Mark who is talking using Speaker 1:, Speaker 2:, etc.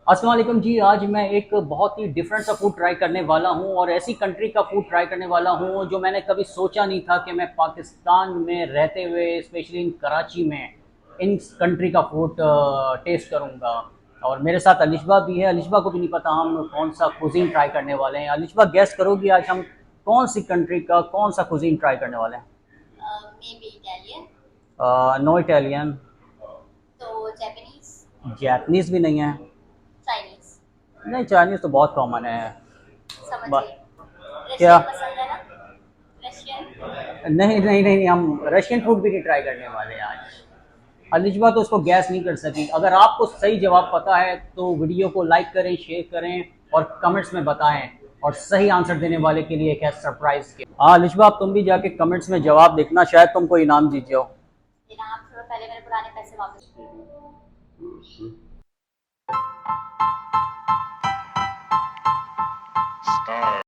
Speaker 1: अस्सलाम वालेकुम जी। आज मैं एक बहुत ही डिफरेंट सा फूड ट्राई करने वाला हूँ और ऐसी कंट्री का फूड ट्राई करने वाला हूँ जो मैंने कभी सोचा नहीं था कि मैं पाकिस्तान में रहते हुए स्पेशली इन कराची में इन कंट्री का फूड टेस्ट करूँगा। और मेरे साथ अलिशबा भी है। अलिशबा को भी नहीं पता हम कौन सा कुजीन ट्राई करने वाले हैं। अलिशबा गैस करोगी आज हम कौन सी कंट्री का कौन सा कुजीन ट्राई करने वाले हैं?
Speaker 2: maybe Italian,
Speaker 1: no Italian.
Speaker 2: तो Japanese,
Speaker 1: जैपनीज़ भी नहीं है।
Speaker 2: Chinese,
Speaker 1: नहीं, चाइनीज़ तो बहुत कॉमन है।
Speaker 2: समझ
Speaker 1: बस।
Speaker 2: गई।
Speaker 1: क्या?
Speaker 2: रशियन पसंद है ना? रशियन।
Speaker 1: नहीं नहीं नहीं, हम रशियन फूड भी नहीं ट्राई करने वाले आज। अलिजवा तो उसको गैस नहीं कर सकी। अगर आपको सही जवाब पता है तो वीडियो को लाइक करें, शेयर करें और कमेंट्स में बताएं। और सही आंसर देने वाले के लिए एक है सरप्राइज के। हाँ अलिजवा, आप तुम भी जाके कमेंट्स में जवाब देखना, शायद तुमको इनाम जीत जाओ।
Speaker 2: ये ना, आप थोड़ा पहले मेरे पुराने पैसे वापस।